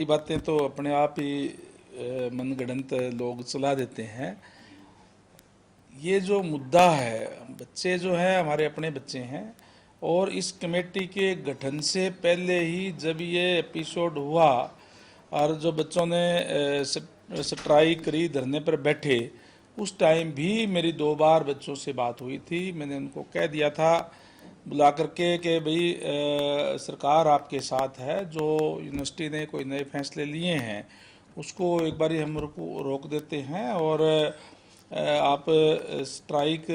ये बातें तो अपने आप ही मनगढ़ंत लोग चला देते हैं। ये जो मुद्दा है, बच्चे जो हैं हमारे अपने बच्चे हैं, और इस कमेटी के गठन से पहले ही जब ये एपिसोड हुआ और जो बच्चों ने स्ट्राइक करी, धरने पर बैठे, उस टाइम भी मेरी 2 बार बच्चों से बात हुई थी। मैंने उनको कह दिया था बुला करके कि भाई सरकार आपके साथ है, जो यूनिवर्सिटी ने कोई नए फैसले लिए हैं उसको एक बार हम रोक देते हैं और आप स्ट्राइक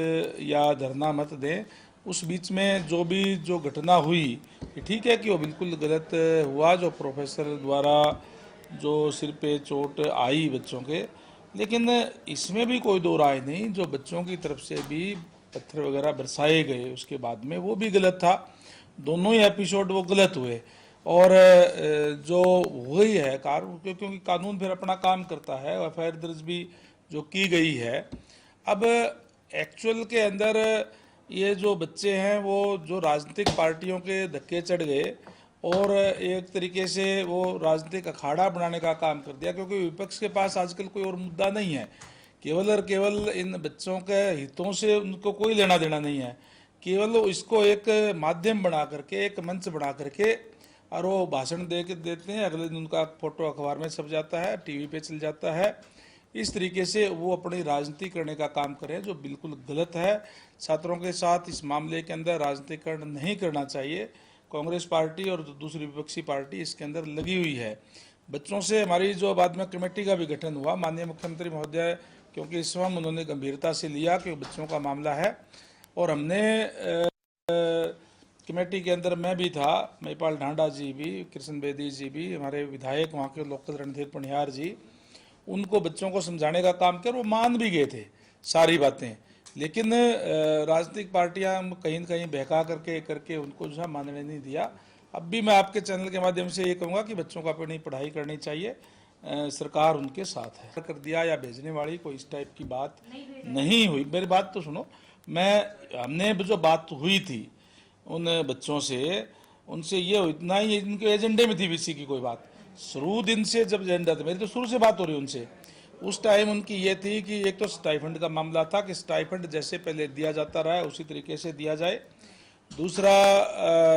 या धरना मत दें। उस बीच में जो घटना हुई, ठीक है कि वो बिल्कुल गलत हुआ, जो प्रोफेसर द्वारा जो सिर पे चोट आई बच्चों के, लेकिन इसमें भी कोई दो राय नहीं, जो बच्चों की तरफ से भी पत्थर वगैरह बरसाए गए उसके बाद में, वो भी गलत था। दोनों ही एपिसोड वो गलत हुए। और जो हुई है क्योंकि कानून फिर अपना काम करता है, एफआईआर दर्ज भी जो की गई है। अब एक्चुअल के अंदर ये जो बच्चे हैं वो जो राजनीतिक पार्टियों के धक्के चढ़ गए और एक तरीके से वो राजनीतिक अखाड़ा बनाने का काम कर दिया, क्योंकि विपक्ष के पास आजकल कोई और मुद्दा नहीं है। केवल और केवल इन बच्चों के हितों से उनको कोई लेना देना नहीं है। केवल इसको एक माध्यम बना करके, एक मंच बना करके, और वो भाषण दे के देते हैं, अगले दिन उनका फोटो अखबार में छप जाता है, टीवी पे चल जाता है। इस तरीके से वो अपनी राजनीति करने का काम करें, जो बिल्कुल गलत है। छात्रों के साथ इस मामले के अंदर राजनीतिकरण नहीं करना चाहिए। कांग्रेस पार्टी और दूसरी विपक्षी पार्टी इसके अंदर लगी हुई है। बच्चों से हमारी जो बाद में कमेटी का भी गठन हुआ, माननीय मुख्यमंत्री महोदय, क्योंकि इस समय उन्होंने गंभीरता से लिया कि बच्चों का मामला है, और हमने कमेटी के अंदर मैं भी था, महिपाल ढांडा जी भी, कृष्ण बेदी जी भी, हमारे विधायक वहाँ के लोकल रणधीर पनियार जी, उनको बच्चों को समझाने का काम किया, वो मान भी गए थे सारी बातें। लेकिन राजनीतिक पार्टियां कहीं न कहीं बहका करके करके उनको जो है मानने नहीं दिया। अब भी मैं आपके चैनल के माध्यम से ये कहूँगा कि बच्चों को अपनी पढ़ाई करनी चाहिए, सरकार उनके साथ है। कर दिया या भेजने वाली कोई इस टाइप की बात नहीं हुई। मेरी बात तो सुनो, हमने जो बात हुई थी उन बच्चों से, उनसे ये इतना ही इनके एजेंडे में थी बीसी की कोई बात। शुरू दिन से जब एजेंडा था, मेरी तो शुरू से बात हो रही उनसे, उस टाइम उनकी ये थी कि एक तो स्टाइफंड का मामला था कि स्टाइफंड जैसे पहले दिया जाता रहा है उसी तरीके से दिया जाए। दूसरा,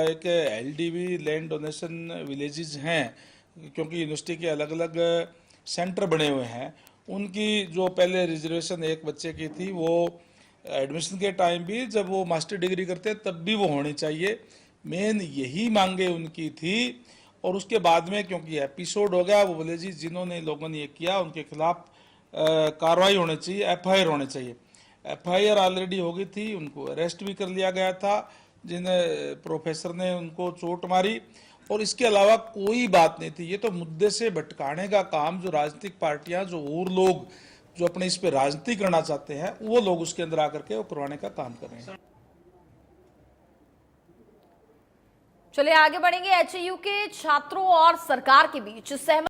एक एलडीवी लैंड डोनेशन विलेजेस हैं, क्योंकि यूनिवर्सिटी के अलग अलग सेंटर बने हुए हैं, उनकी जो पहले रिजर्वेशन एक बच्चे की थी, वो एडमिशन के टाइम भी जब वो मास्टर डिग्री करते तब भी वो होनी चाहिए। मेन यही मांगे उनकी थी। और उसके बाद में क्योंकि एपिसोड हो गया, वो बोले जी जिन्होंने लोगों ने ये किया उनके खिलाफ कार्रवाई होनी चाहिए, एफआईआर होनी चाहिए। एफआईआर ऑलरेडी हो गई थी, उनको अरेस्ट भी कर लिया गया था जिन प्रोफेसर ने उनको चोट मारी, और इसके अलावा कोई बात नहीं थी। ये तो मुद्दे से भटकाने का काम जो राजनीतिक पार्टियां, जो और लोग जो अपने इस पे राजनीति करना चाहते हैं, वो लोग उसके अंदर आकर के वो करवाने का काम कर रहे हैं। चलिए आगे बढ़ेंगे। एचयू के छात्रों और सरकार के बीच सहमति